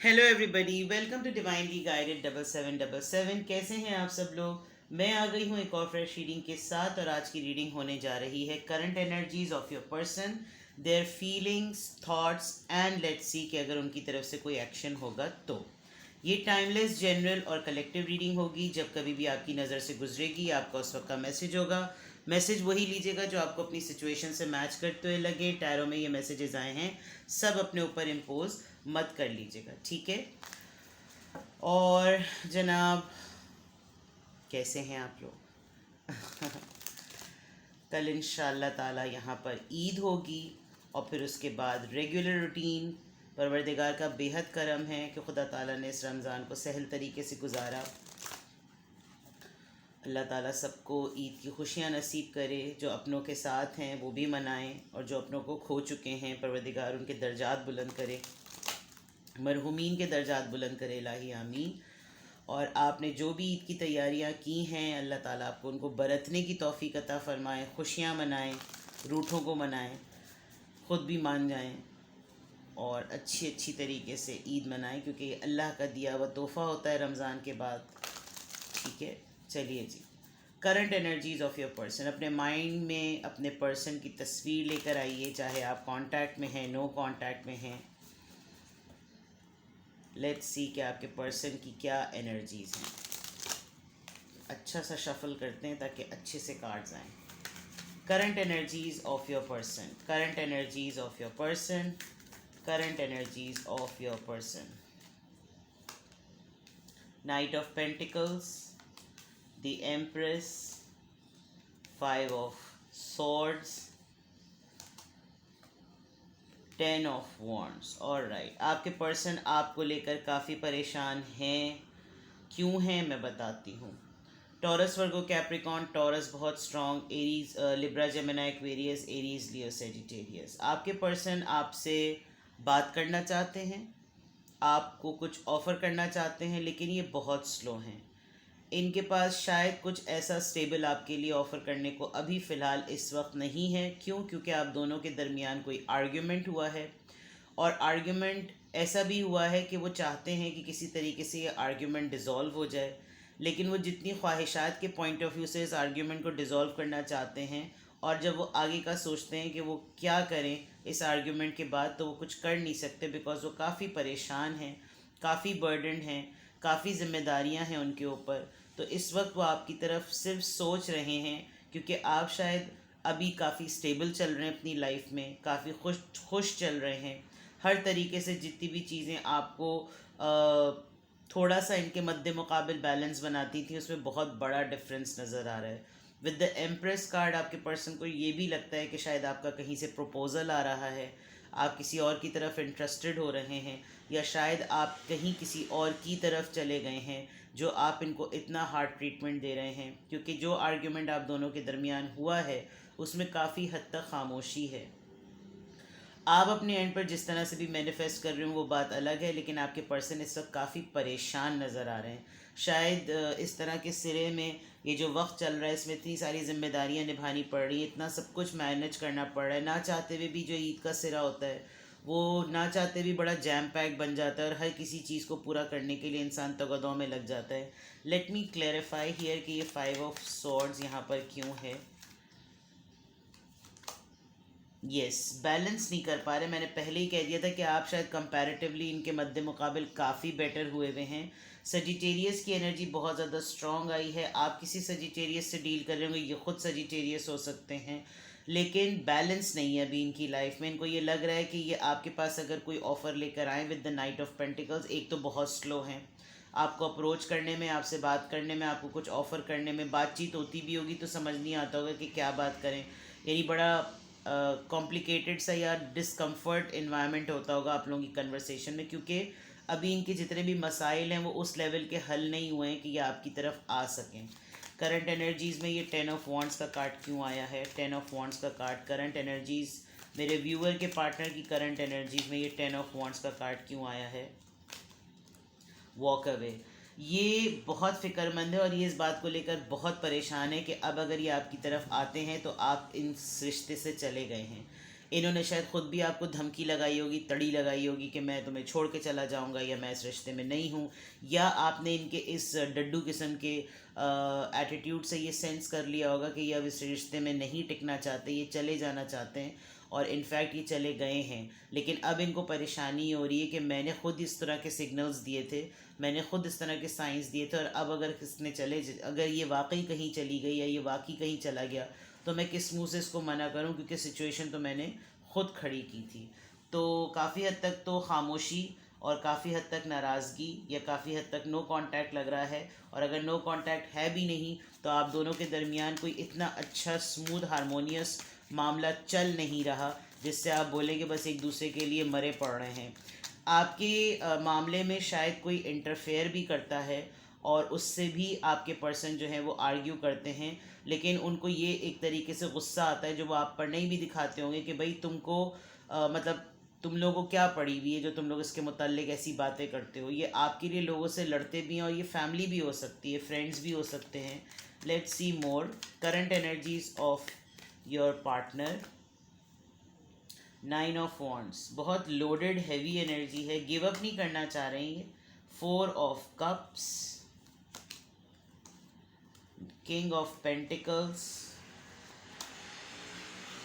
Hello everybody, welcome to divinely guided 7777। कैसे हैं आप सब लोग। मैं आ गई हूँ एक और फ्रेश रीडिंग के साथ और आज की रीडिंग होने जा रही है current energies of your person, their feelings, thoughts and let's see कि अगर उनकी तरफ से कोई एक्शन होगा तो। ये टाइमलेस, जनरल और कलेक्टिव रीडिंग होगी। जब कभी भी आपकी नज़र से गुजरेगी आपका उस वक्त का मैसेज होगा। मैसेज वही लीजिएगा जो आपको अपनी सिचुएशन से मैच करते हुए लगे। टैरो में ये मैसेजेस आए हैं, सब अपने ऊपर इम्पोज मत कर लीजिएगा, ठीक है। और जनाब, कैसे हैं आप लोग? कल इंशाअल्लाह ताला यहाँ पर ईद होगी और फिर उसके बाद रेगुलर रूटीन। परवरदिगार का बेहद करम है कि खुदा ताला ने इस रमज़ान को सहल तरीके से गुजारा। अल्लाह ताला सबको ईद की खुशियाँ नसीब करे। जो अपनों के साथ हैं वो भी मनाएं और जो अपनों को खो चुके हैं परवरदिगार उनके दर्जात बुलंद करे, मरहूमीन के दर्जात बुलंद करे, इलाही आमीन। और आपने जो भी ईद की तैयारियां की हैं अल्लाह ताला आपको उनको बरतने की तौफीक अता फ़रमाए। खुशियां मनाएं, रूठों को मनाएं, ख़ुद भी मान जाएं और अच्छी अच्छी तरीके से ईद मनाएं, क्योंकि ये अल्लाह का दिया हुआ तोहफ़ा होता है रमज़ान के बाद, ठीक है। चलिए जी, current energies of your person. अपने माइंड में अपने पर्सन की तस्वीर लेकर आइए, चाहे आप कांटेक्ट में हैं, नो कांटेक्ट में हैं। लेट्स सी कि आपके पर्सन की क्या एनर्जीज़ हैं। अच्छा सा शफल करते हैं ताकि अच्छे से कार्ड्स आएँ। Current energies of your person, current energies of your person, current energies of your person. Night of pentacles, the empress, 5 of swords, 10 of wands. और राइट, आपके पर्सन आपको लेकर काफ़ी परेशान हैं। क्यों हैं मैं बताती हूँ। Taurus, Virgo, Capricorn. टॉरस बहुत strong, Aries, Libra, Gemini, Aquarius, Aries, Leo, Sagittarius. आपके पर्सन आपसे बात करना चाहते हैं, आपको कुछ ऑफ़र करना चाहते हैं, लेकिन ये बहुत स्लो हैं। इनके पास शायद कुछ ऐसा स्टेबल आपके लिए ऑफ़र करने को अभी फ़िलहाल इस वक्त नहीं है। क्यों? क्योंकि आप दोनों के दरमियान कोई आर्ग्यूमेंट हुआ है और आर्ग्यूमेंट ऐसा भी हुआ है कि वो चाहते हैं कि किसी तरीके से ये आर्ग्यूमेंट डिज़ोल्व हो जाए, लेकिन वो जितनी ख्वाहिशात के पॉइंट ऑफ व्यू से इस आर्ग्यूमेंट को डिज़ोल्व करना चाहते हैं और जब वो आगे का सोचते हैं कि वो क्या करें इस आर्ग्यूमेंट के बाद, तो वो कुछ कर नहीं सकते, बिकॉज़ वो काफ़ी परेशान हैं, काफ़ी बर्डन हैं, काफ़ी ज़िम्मेदारियां हैं उनके ऊपर। तो इस वक्त वो आपकी तरफ सिर्फ सोच रहे हैं, क्योंकि आप शायद अभी काफ़ी स्टेबल चल रहे हैं अपनी लाइफ में, काफ़ी खुश चल रहे हैं। हर तरीके से जितनी भी चीज़ें आपको थोड़ा सा इनके मद्दे मुकाबिल बैलेंस बनाती थी, उसमें बहुत बड़ा डिफरेंस नज़र आ रहा है। विद द एम्प्रेस कार्ड आपके पर्सन को ये भी लगता है कि शायद आपका कहीं से प्रपोज़ल आ रहा है, आप किसी और की तरफ इंटरेस्टेड हो रहे हैं, या शायद आप कहीं किसी और की तरफ चले गए हैं जो आप इनको इतना हार्ड ट्रीटमेंट दे रहे हैं। क्योंकि जो आर्ग्यूमेंट आप दोनों के दरमियान हुआ है उसमें काफ़ी हद तक खामोशी है। आप अपने एंड पर जिस तरह से भी मैनिफेस्ट कर रहे हो वो बात अलग है, लेकिन आपके पर्सन इस वक्त काफ़ी परेशान नज़र आ रहे हैं। शायद इस तरह के सिरे में ये जो वक्त चल रहा है इसमें इतनी सारी जिम्मेदारियां निभानी पड़ रही है, इतना सब कुछ मैनेज करना पड़ रहा है। ना चाहते हुए भी जो ईद का सिरा होता है वो ना चाहते भी बड़ा जैम पैक बन जाता है और हर किसी चीज़ को पूरा करने के लिए इंसान तगदौ में लग जाता है। लेट मी क्लैरिफाई हियर कि ये 5 ऑफ सॉर्ड्स यहाँ पर क्यों है। यस, बैलेंस नहीं कर पा रहे। मैंने पहले ही कह दिया था कि आप शायद कंपैरेटिवली इनके मद्दे मुकाबिल काफ़ी बेटर हुए हुए हैं। सजिटेरियस की एनर्जी बहुत ज़्यादा स्ट्रॉन्ग आई है। आप किसी सजिटेरियस से डील कर रहे होंगे, ये खुद सजिटेरियस हो सकते हैं, लेकिन बैलेंस नहीं है अभी इनकी लाइफ में। इनको ये लग रहा है कि ये आपके पास अगर कोई ऑफ़र लेकर आए with the night of pentacles, एक तो बहुत स्लो हैं आपको अप्रोच करने में, आपसे बात करने में, आपको कुछ ऑफ़र करने में। बातचीत होती भी होगी तो समझ नहीं आता होगा कि क्या बात करें, यानी बड़ा कॉम्प्लिकेटेड सा या डिस्कम्फर्ट इन्वायरमेंट होता होगा आप लोगों की कन्वर्सेशन में, क्योंकि अभी इनके जितने भी मसाइल हैं वो उस लेवल के हल नहीं हुए हैं कि ये आपकी तरफ आ सकें। करंट एनर्जीज़ में ये 10 ऑफ वॉन्ड्स का कार्ड क्यों आया है? 10 ऑफ वॉन्ड्स का कार्ड करंट एनर्जीज़, मेरे व्यूअर के पार्टनर की करंट एनर्जीज़ में ये 10 ऑफ वॉन्ड्स का कार्ड क्यों आया है? Walk away. ये बहुत फ़िक्रमंद है और ये इस बात को लेकर बहुत परेशान है कि अब अगर ये आपकी तरफ आते हैं तो आप इन रिश्ते से चले गए हैं। इन्होंने शायद ख़ुद भी आपको धमकी लगाई होगी, तड़ी लगाई होगी कि मैं तुम्हें छोड़ के चला जाऊंगा या मैं इस रिश्ते में नहीं हूँ, या आपने इनके इस डड्डू किस्म के एटीट्यूड से ये सेंस कर लिया होगा कि ये अब इस रिश्ते में नहीं टिकना चाहते, ये चले जाना चाहते हैं, और इनफैक्ट ये चले गए हैं। लेकिन अब इनको परेशानी हो रही है कि मैंने ख़ुद इस तरह के सिग्नल्स दिए थे, मैंने ख़ुद इस तरह के साइंस दिए थे, और अब अगर किसने अगर ये वाकई कहीं चली गई या ये वाकई कहीं चला गया तो मैं किस मुंह से इसको मना करूं, क्योंकि सिचुएशन तो मैंने ख़ुद खड़ी की थी। तो काफ़ी हद तक तो खामोशी और काफ़ी हद तक नाराज़गी या काफ़ी हद तक नो कांटेक्ट लग रहा है। और अगर नो कांटेक्ट है भी नहीं तो आप दोनों के दरमियान कोई इतना अच्छा स्मूथ हारमोनियस मामला चल नहीं रहा जिससे आप बोले कि बस एक दूसरे के लिए मरे पड़ रहे हैं। आपके मामले में शायद कोई इंटरफेयर भी करता है और उससे भी आपके पर्सन जो हैं वो आर्ग्यू करते हैं, लेकिन उनको ये एक तरीके से गुस्सा आता है जो वो आप पर नहीं भी दिखाते होंगे कि भाई तुमको मतलब तुम लोगों को क्या पड़ी हुई है जो तुम लोग इसके मुताल्लिक ऐसी बातें करते हो। ये आपके लिए लोगों से लड़ते भी हैं, और ये फैमिली भी हो सकती है, फ्रेंड्स भी हो सकते हैं। Let's see more current energies of your partner. 9 of wands, बहुत लोडेड हैवी एनर्जी है, गिव अप नहीं करना चाह रहे हैं। 4 of cups, king of pentacles,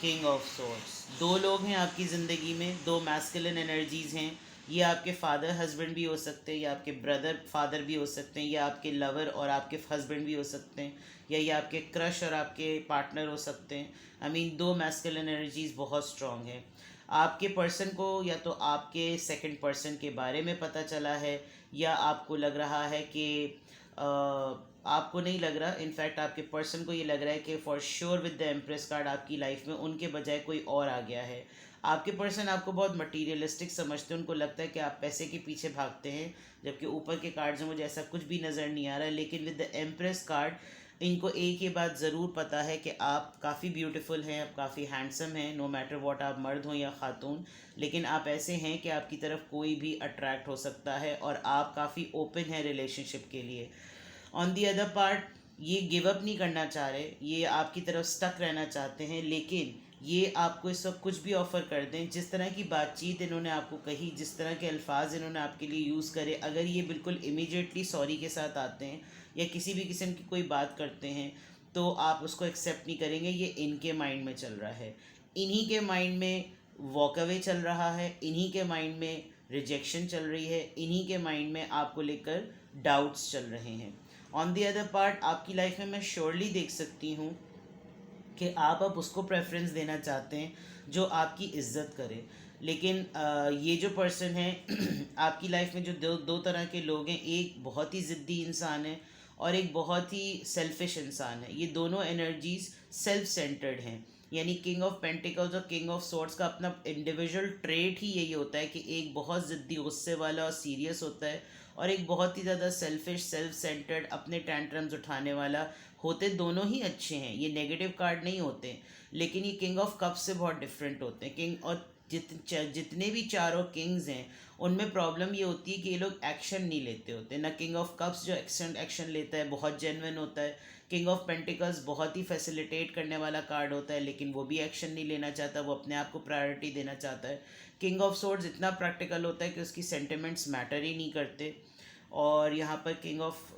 king of swords. दो लोग हैं आपकी ज़िंदगी में, दो मैस्कुलिन एनर्जीज़ हैं। ये आपके फादर हस्बैंड भी हो सकते हैं, या आपके ब्रदर फादर भी हो सकते हैं, या आपके लवर और आपके हस्बैंड भी हो सकते हैं, या ये आपके क्रश और आपके पार्टनर हो सकते हैं। आई मीन दो मैस्कुलिन एनर्जीज़ बहुत स्ट्रॉन्ग है। आपके पर्सन को या तो आपके सेकंड पर्सन के बारे में पता चला है, या आपको लग रहा है कि आपको नहीं लग रहा, इनफैक्ट आपके पर्सन को ये लग रहा है कि for sure with the empress card आपकी लाइफ में उनके बजाय कोई और आ गया है। आपके पर्सन आपको बहुत मटीरियलिस्टिक समझते हैं, उनको लगता है कि आप पैसे के पीछे भागते हैं, जबकि ऊपर के कार्ड्स में मुझे ऐसा कुछ भी नज़र नहीं आ रहा है। लेकिन विद द एम्प्रेस कार्ड इनको एक ही बात ज़रूर पता है कि आप काफ़ी ब्यूटीफुल हैं, आप काफ़ी हैंडसम हैं, नो मैटर व्हाट, आप मर्द हों या खातून, लेकिन आप ऐसे हैं कि आपकी तरफ कोई भी अट्रैक्ट हो सकता है, और आप काफ़ी ओपन हैं रिलेशनशिप के लिए। ऑन दी अदर पार्ट ये गिव अप नहीं करना चाह रहे, ये आपकी तरफ स्टक रहना चाहते हैं, लेकिन ये आपको इस वक्त कुछ भी ऑफ़र कर दें। जिस तरह की बातचीत इन्होंने आपको कही, जिस तरह के अल्फाज इन्होंने आपके लिए यूज़ करे, अगर ये बिल्कुल इमीडिएटली सॉरी के साथ आते हैं या किसी भी किस्म की कोई बात करते हैं तो आप उसको एक्सेप्ट नहीं करेंगे। ये इनके माइंड में चल रहा है, इन्हीं के माइंड में वॉक अवे चल रहा है, इन्हीं के माइंड में रिजेक्शन चल रही है, इन्हीं के माइंड में आपको लेकर डाउट्स चल रहे हैं। ऑन दी अदर पार्ट आपकी लाइफ में मैं श्योरली देख सकती हूँ कि आप अब उसको प्रेफरेंस देना चाहते हैं जो आपकी इज्जत करे। लेकिन ये जो पर्सन है आपकी लाइफ में जो दो तरह के लोग हैं, एक बहुत ही ज़िद्दी इंसान है और एक बहुत ही सेल्फिश इंसान है। ये दोनों एनर्जीज सेल्फ सेंटर्ड हैं, यानी किंग ऑफ पेंटिकल्स और किंग ऑफ सॉर्ड्स का अपना इंडिविजुअल ट्रेट ही यही होता है कि एक बहुत ज़िद्दी गुस्से वाला और सीरियस होता है, और एक बहुत ही ज़्यादा सेल्फिश सेल्फ सेंटर्ड अपने टैंट्रम्स उठाने वाला। होते दोनों ही अच्छे हैं, ये नेगेटिव कार्ड नहीं होते, लेकिन ये किंग ऑफ कप्स से बहुत डिफरेंट होते हैं। किंग और जितने भी चारों किंग्स हैं उनमें प्रॉब्लम ये होती है कि ये लोग एक्शन नहीं लेते होते ना। किंग ऑफ कप्स जो एक्शन लेता है बहुत जेन्युइन होता है। किंग ऑफ पेंटिकल्स बहुत ही फैसिलिटेट करने वाला कार्ड होता है, लेकिन वो भी एक्शन नहीं लेना चाहता, वो अपने आप को प्रायोरिटी देना चाहता है। किंग ऑफ सोर्ड्स इतना प्रैक्टिकल होता है कि उसकी सेंटिमेंट्स मैटर ही नहीं करते। और यहाँ पर king of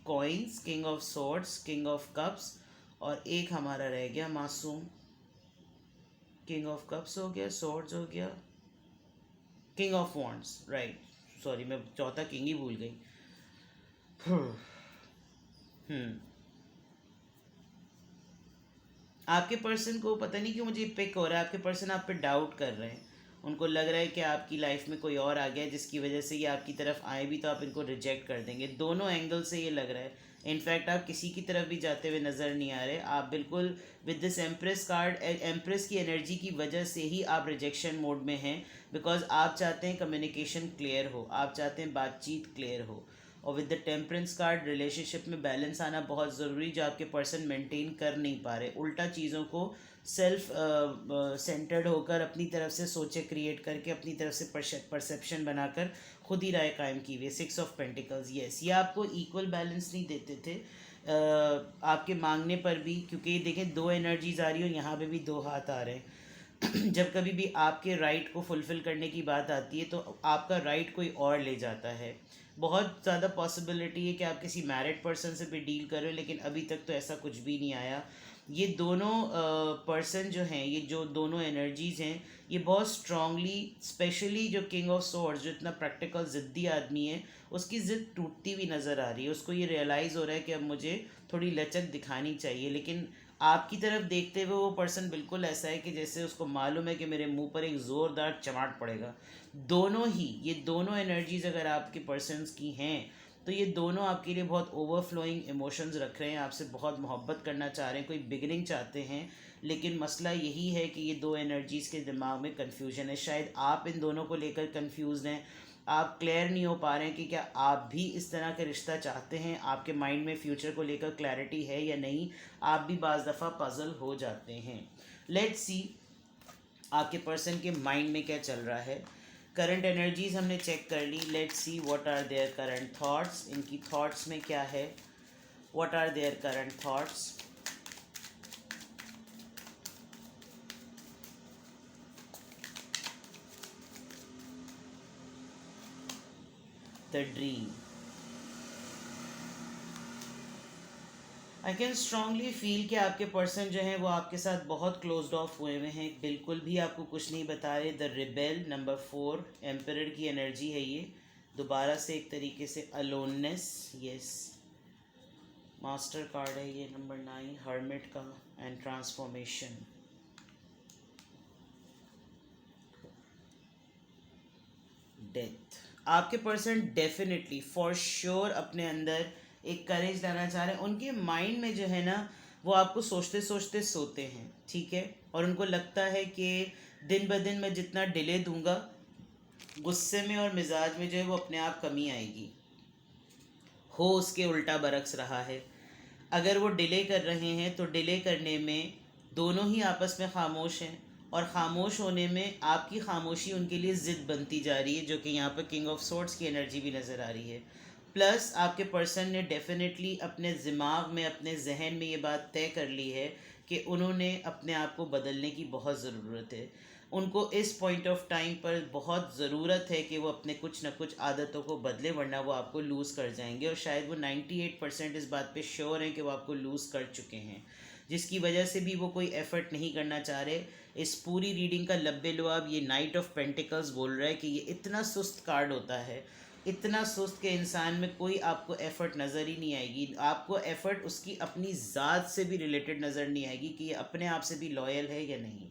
coins, king of swords, king of cups, और एक हमारा रह गया मासूम, किंग ऑफ कप्स हो गया, सोर्ड्स हो गया, king of wands, right, sorry मैं चौथा किंग ही भूल गई। आपके पर्सन को पता नहीं क्यों मुझे पिक हो रहा है, आपके पर्सन आप पे डाउट कर रहे हैं, उनको लग रहा है कि आपकी लाइफ में कोई और आ गया है जिसकी वजह से ये आपकी तरफ आए भी तो आप इनको रिजेक्ट कर देंगे। दोनों एंगल से ये लग रहा है। इनफैक्ट आप किसी की तरफ भी जाते हुए नज़र नहीं आ रहे, आप बिल्कुल with this empress card, empress की एनर्जी की वजह से ही आप रिजेक्शन मोड में हैं, बिकॉज आप चाहते हैं कम्युनिकेशन क्लियर हो, आप चाहते हैं बातचीत क्लियर हो। और with the temperance card relationship में बैलेंस आना बहुत ज़रूरी, जो आपके पर्सन मेंटेन कर नहीं पा रहे, उल्टा चीज़ों को सेल्फ सेंटर्ड होकर अपनी तरफ से सोचे क्रिएट करके अपनी तरफ से परसेप्शन बनाकर खुद ही राय कायम की हुई। 6 ऑफ पेंटिकल्स, यस, ये आपको इक्वल बैलेंस नहीं देते थे आपके मांगने पर भी, क्योंकि देखें दो एनर्जीज आ रही हो, यहाँ पे भी दो हाथ आ रहे हैं। जब कभी भी आपके राइट को फुलफ़िल करने की बात आती है तो आपका राइट कोई और ले जाता है। बहुत ज़्यादा पॉसिबिलिटी है कि आप किसी मैरिड पर्सन से भी डील कर रहे हो, लेकिन अभी तक तो ऐसा कुछ भी नहीं आया। ये दोनों पर्सन जो हैं, ये जो दोनों एनर्जीज़ हैं, ये बहुत स्ट्रांगली, स्पेशली जो किंग ऑफ सोर्ड्स जो इतना प्रैक्टिकल ज़िद्दी आदमी है, उसकी ज़िद टूटती हुई नज़र आ रही है। उसको ये रियलाइज़ हो रहा है कि अब मुझे थोड़ी लचक दिखानी चाहिए, लेकिन आपकी तरफ देखते हुए वो पर्सन बिल्कुल ऐसा है कि जैसे उसको मालूम है कि मेरे मुंह पर एक ज़ोरदार चमाट पड़ेगा। दोनों ही, ये दोनों एनर्जीज अगर आपके पर्सन्स की हैं तो ये दोनों आपके लिए बहुत ओवरफ्लोइंग इमोशंस रख रहे हैं, आपसे बहुत मोहब्बत करना चाह रहे हैं, कोई बिगनिंग चाहते हैं। लेकिन मसला यही है कि ये दो एनर्जीज़ के दिमाग में कन्फ्यूजन है। शायद आप इन दोनों को लेकर कन्फ्यूज हैं, आप क्लियर नहीं हो पा रहे हैं कि क्या आप भी इस तरह का रिश्ता चाहते हैं, आपके माइंड में फ्यूचर को लेकर क्लैरिटी है या नहीं। आप भी बाज़ दफ़ा पज़ल हो जाते हैं। लेट्स सी आपके पर्सन के माइंड में क्या चल रहा है। करंट एनर्जीज हमने चेक कर ली। Let's see what are their current thoughts. इनकी थॉट्स में क्या है, what are their current thoughts. The dream. I can strongly feel कि आपके पर्सन जो हैं वो आपके साथ बहुत क्लोज्ड ऑफ हुए हुए हैं, बिल्कुल भी आपको कुछ नहीं बता रहे। द रिबेल, नंबर 4, एम्परर की एनर्जी है ये। दोबारा से एक तरीके से अलोननेस, यस। मास्टर कार्ड है ये, नंबर 9, हर्मिट का, एंड ट्रांसफॉर्मेशन। डेथ। आपके पर्सन डेफिनेटली फॉर श्योर अपने अंदर एक करेज लाना चाह रहे हैं। उनके माइंड में जो है ना, वो आपको सोचते सोचते सोते हैं, ठीक है। और उनको लगता है कि दिन ब दिन मैं जितना डिले दूंगा, गुस्से में और मिजाज में जो है वो अपने आप कमी आएगी। हो उसके उल्टा बरक्स रहा है। अगर वो डिले कर रहे हैं तो डिले करने में दोनों ही आपस में खामोश हैं, और ख़ामोश होने में आपकी खामोशी उनके लिए ज़िद बनती जा रही है, जो कि यहाँ पर किंग ऑफ सोर्ड्स की एनर्जी भी नज़र आ रही है। प्लस आपके पर्सन ने डेफिनेटली अपने दिमाग में, अपने जहन में ये बात तय कर ली है कि उन्होंने अपने आप को बदलने की बहुत ज़रूरत है। उनको इस पॉइंट ऑफ टाइम पर बहुत ज़रूरत है कि वो अपने कुछ न कुछ आदतों को बदले, वरना वो आपको लूज़ कर जाएंगे। और शायद वो 98% इस बात पे श्योर हैं कि वो आपको लूज़ कर चुके हैं, जिसकी वजह से भी वो कोई एफ़र्ट नहीं करना चाह रहे। इस पूरी रीडिंग का लब्बे लुआब ये नाइट ऑफ पेंटिकल्स बोल रहा है कि ये इतना सुस्त कार्ड होता है, इतना सुस्त के इंसान में कोई आपको एफ़र्ट नज़र ही नहीं आएगी। आपको एफ़र्ट उसकी अपनी ज़ात से भी रिलेटेड नज़र नहीं आएगी कि ये अपने आप से भी लॉयल है या नहीं।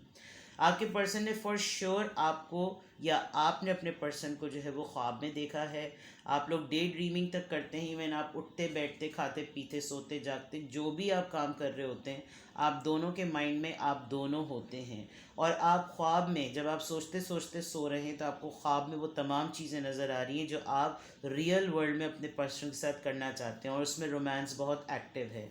आपके पर्सन ने फॉर श्योर आपको, या आपने अपने पर्सन को जो है वो ख्वाब में देखा है। आप लोग डे ड्रीमिंग तक करते हैं, इवन आप उठते बैठते, खाते पीते, सोते जागते, जो भी आप काम कर रहे होते हैं, आप दोनों के माइंड में आप दोनों होते हैं। और आप ख्वाब में जब आप सोचते सोचते सो रहे हैं तो आपको ख्वाब में वो तमाम चीज़ें नज़र आ रही हैं जो आप रियल वर्ल्ड में अपने पर्सन के साथ करना चाहते हैं, और उसमें रोमांस बहुत एक्टिव है।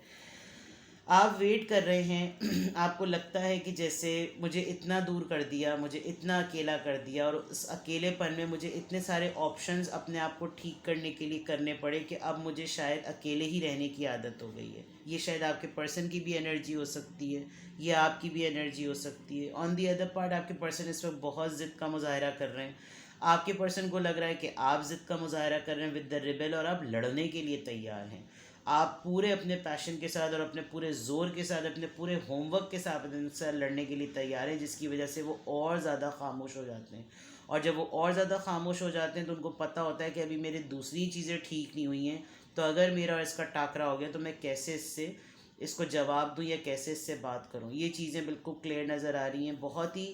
आप वेट कर रहे हैं आपको लगता है कि जैसे मुझे इतना दूर कर दिया, मुझे इतना अकेला कर दिया, और उस अकेलेपन में मुझे इतने सारे ऑप्शंस अपने आप को ठीक करने के लिए करने पड़े कि अब मुझे शायद अकेले ही रहने की आदत हो गई है। ये शायद आपके पर्सन की भी एनर्जी हो सकती है, ये आपकी भी एनर्जी हो सकती है। ऑन दी अदर पार्ट आपके पर्सन इस वक्त बहुत ज़िद का मुजाहरा कर रहे हैं। आपके पर्सन को लग रहा है कि आप ज़िद का मुजाहरा कर रहे हैं विद द रिबेल, और आप लड़ने के लिए तैयार हैं। आप पूरे अपने पैशन के साथ और अपने पूरे ज़ोर के साथ, अपने पूरे होमवर्क के साथ इनसे लड़ने के लिए तैयार हैं, जिसकी वजह से वो और ज़्यादा खामोश हो जाते हैं। और जब वो और ज़्यादा खामोश हो जाते हैं तो उनको पता होता है कि अभी मेरी दूसरी चीज़ें ठीक नहीं हुई हैं, तो अगर मेरा और इसका टाकरा हो गया तो मैं कैसे इसको जवाब दूँ या कैसे इससे बात करूँ। ये चीज़ें बिल्कुल क्लियर नज़र आ रही हैं। बहुत ही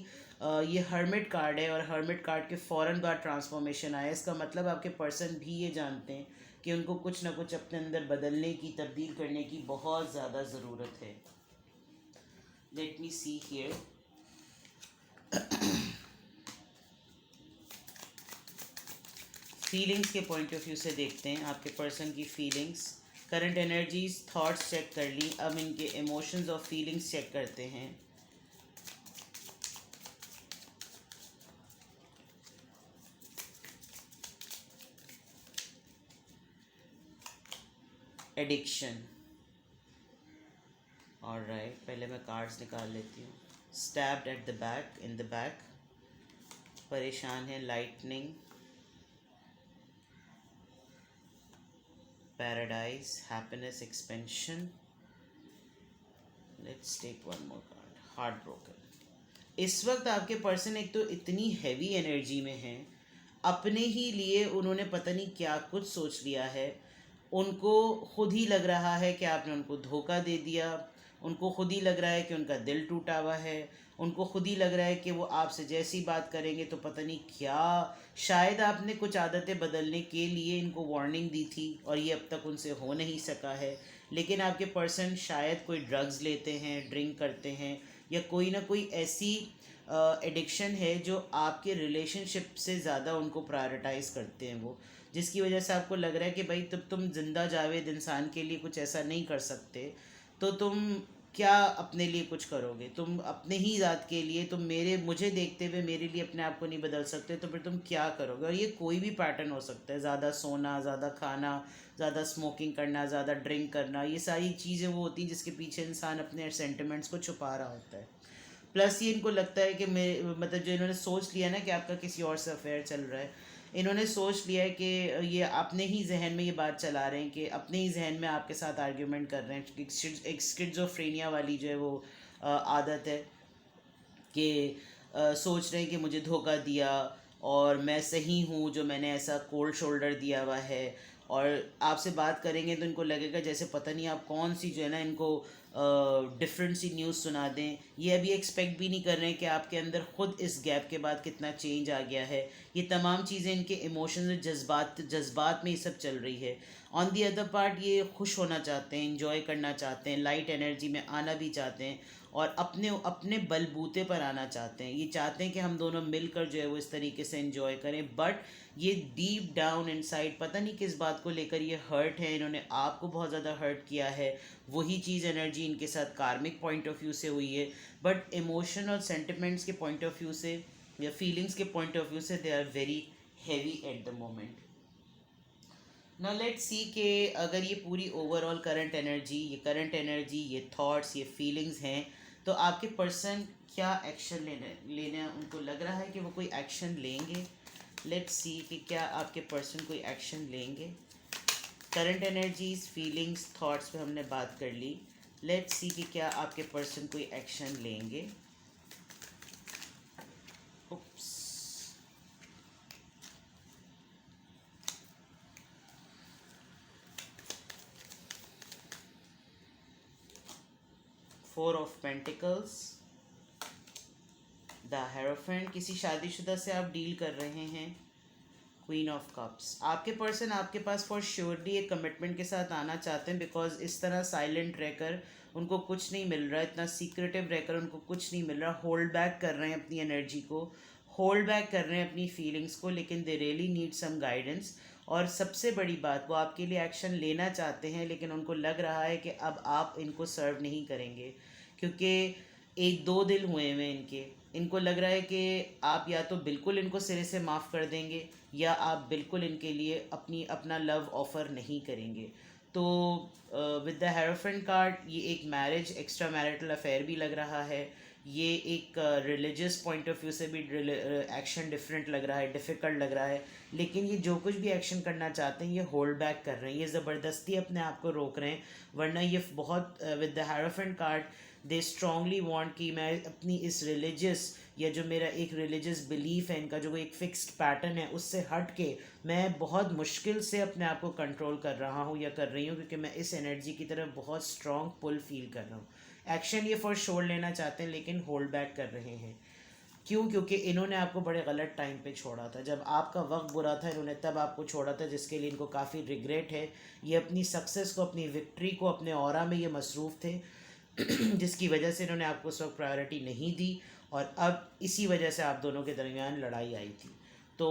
ये हर्मिट कार्ड है, और हर्मिट कार्ड के फ़ौरन बाद ट्रांसफॉर्मेशन आया। इसका मतलब आपके पर्सन भी ये जानते हैं कि उनको कुछ ना कुछ अपने अंदर बदलने की, तब्दील करने की बहुत ज़्यादा ज़रूरत है। Let me see here. Feelings के पॉइंट ऑफ व्यू से देखते हैं आपके पर्सन की feelings. Current energies, thoughts check कर ली, अब इनके इमोशंस और फीलिंग्स चेक करते हैं। एडिक्शन। ऑलराइट, पहले मैं कार्ड्स निकाल लेती हूँ। Stabbed at the back, in the back, परेशान है, lightning, paradise, happiness, expansion. Let's take one more card, heart broken. इस वक्त आपके पर्सन एक तो इतनी हैवी एनर्जी में है, अपने ही लिए उन्होंने पता नहीं क्या कुछ सोच लिया है, उनको खुद ही लग रहा है कि आपने उनको धोखा दे दिया, उनको खुद ही लग रहा है कि उनका दिल टूटा हुआ है, उनको खुद ही लग रहा है कि वो आपसे जैसी बात करेंगे तो पता नहीं क्या, शायद आपने कुछ आदतें बदलने के लिए इनको वार्निंग दी थी और ये अब तक उनसे हो नहीं सका है। लेकिन आपके पर्सन शायद कोई ड्रग्स लेते हैं, ड्रिंक करते हैं, या कोई ना कोई ऐसी एडिक्शन है जो आपके रिलेशनशिप से ज़्यादा उनको प्रायोरिटाइज करते हैं वो, जिसकी वजह से आपको लग रहा है कि भाई तब तुम जिंदा जावेद इंसान के लिए कुछ ऐसा नहीं कर सकते तो तुम क्या अपने लिए कुछ करोगे, तुम अपने ही ज़ात के लिए, तुम मुझे देखते हुए मेरे लिए अपने आप को नहीं बदल सकते तो फिर तुम क्या करोगे। और ये कोई भी पैटर्न हो सकता है, ज़्यादा सोना, ज़्यादा खाना, ज़्यादा स्मोकिंग करना, ज़्यादा ड्रिंक करना, ये सारी चीज़ें वो होती हैं जिसके पीछे इंसान अपने सेंटिमेंट्स को छुपा रहा होता है। प्लस ये इनको लगता है कि मतलब जो इन्होंने सोच लिया ना कि आपका किसी और से अफेयर चल रहा है, इन्होंने सोच लिया है कि ये अपने ही जहन में ये बात चला रहे हैं कि अपने ही जहन में आपके साथ आर्ग्यूमेंट कर रहे हैं। एक स्किज़ोफ्रेनिया वाली जो है वो आदत है कि सोच रहे हैं कि मुझे धोखा दिया और मैं सही हूँ जो मैंने ऐसा कोल्ड शोल्डर दिया हुआ है, और आपसे बात करेंगे तो इनको लगेगा जैसे पता नहीं आप कौन सी जो है ना इनको डिफरेंट सी न्यूज़ सुना दें। ये अभी एक्सपेक्ट भी नहीं कर रहे हैं कि आपके अंदर ख़ुद इस गैप के बाद कितना चेंज आ गया है। ये तमाम चीज़ें इनके इमोशंस और जज्बात में ये सब चल रही है। ऑन दी अदर पार्ट ये खुश होना चाहते हैं, इंजॉय करना चाहते हैं, लाइट एनर्जी में आना भी चाहते हैं और अपने अपने बलबूते पर आना चाहते हैं। ये चाहते हैं कि हम दोनों मिलकर जो है वो इस तरीके से एंजॉय करें, बट ये डीप डाउन इनसाइड पता नहीं किस बात को लेकर ये हर्ट है, इन्होंने आपको बहुत ज़्यादा हर्ट किया है। वही चीज़ एनर्जी इनके साथ कार्मिक पॉइंट ऑफ व्यू से हुई है, बट इमोशन और सेंटिमेंट्स के पॉइंट ऑफ व्यू से या फीलिंग्स के पॉइंट ऑफ व्यू से they are very heavy at the moment. Now let's see कि अगर ये पूरी ओवरऑल करंट एनर्जी, ये थॉट्स, ये फीलिंग्स हैं, तो आपके पर्सन क्या एक्शन लेने उनको लग रहा है कि वो कोई एक्शन लेंगे। लेट्स सी कि क्या आपके पर्सन कोई एक्शन लेंगे। करंट एनर्जीज, फीलिंग्स, थॉट्स पे हमने बात कर ली। लेट्स सी कि क्या आपके पर्सन कोई एक्शन लेंगे। उप्स, 4 ऑफ पेंटिकल्स, द हेरोफेंट, किसी शादीशुदा से आप डील कर रहे हैं। क्वीन ऑफ कप्स, आपके पर्सन आपके पास फॉर श्योरली एक कमिटमेंट के साथ आना चाहते हैं, बिकॉज इस तरह साइलेंट रहकर उनको कुछ नहीं मिल रहा है, इतना सीक्रेटिव रहकर उनको कुछ नहीं मिल रहा। होल्ड बैक कर रहे हैं अपनी एनर्जी को, होल्ड बैक कर रहे हैं अपनी फीलिंग्स को, लेकिन they really need some guidance. और सबसे बड़ी बात, वो आपके लिए एक्शन लेना चाहते हैं, लेकिन उनको लग रहा है कि अब आप इनको सर्व नहीं करेंगे, क्योंकि एक दो दिल हुए हुए इनके। इनको लग रहा है कि आप या तो बिल्कुल इनको सिरे से माफ़ कर देंगे या आप बिल्कुल इनके लिए अपना लव ऑफ़र नहीं करेंगे। तो विद द हेरोफेंट कार्ड ये एक मैरिज, एक्स्ट्रा मैरिटल अफेयर भी लग रहा है। ये एक रिलीजियस पॉइंट ऑफ व्यू से भी एक्शन डिफरेंट लग रहा है, डिफ़िकल्ट लग रहा है। लेकिन ये जो कुछ भी एक्शन करना चाहते हैं ये होल्ड बैक कर रहे हैं, ये ज़बरदस्ती अपने आप को रोक रहे हैं। वरना ये बहुत with the hierophant card they strongly want कि मैं अपनी इस रिलीजियस या जो मेरा एक रिलीजियस बिलीफ है इनका, जो एक फिक्स्ड पैटर्न है, उससे हट के मैं बहुत मुश्किल से अपने आप को कंट्रोल कर रहा हूँ या कर रही हूँ, क्योंकि मैं इस एनर्जी की तरफ बहुत स्ट्रॉन्ग पुल फील कर रहा हूँ। एक्शन ये फॉर श्योर लेना चाहते हैं लेकिन होल्ड बैक कर रहे हैं। क्यों? क्योंकि इन्होंने आपको बड़े गलत टाइम पे छोड़ा था, जब आपका वक्त बुरा था इन्होंने तब आपको छोड़ा था, जिसके लिए इनको काफ़ी रिग्रेट है। ये अपनी सक्सेस को, अपनी विक्ट्री को, अपने ऑरा में ये मसरूफ़ थे जिसकी वजह से इन्होंने आपको उस वक्त प्रायोरिटी नहीं दी, और अब इसी वजह से आप दोनों के दरमियान लड़ाई आई थी। तो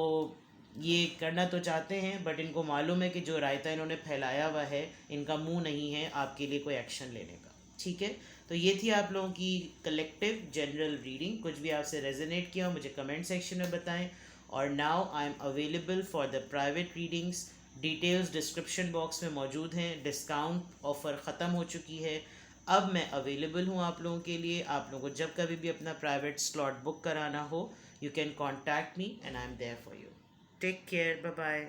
ये करना तो चाहते हैं, बट इनको मालूम है कि जो रायता इन्होंने फैलाया हुआ है इनका मुंह नहीं है आपके लिए कोई एक्शन लेने का। ठीक है, तो ये थी आप लोगों की कलेक्टिव जनरल रीडिंग। कुछ भी आपसे रेजोनेट किया हो मुझे कमेंट सेक्शन में बताएं। और now I am available for the private readings, details description box में मौजूद हैं। डिस्काउंट ऑफ़र ख़त्म हो चुकी है, अब मैं अवेलेबल हूँ आप लोगों के लिए। आप लोगों को जब कभी भी अपना प्राइवेट स्लॉट बुक कराना हो, you can contact me and I am there for you. Take care, bye bye.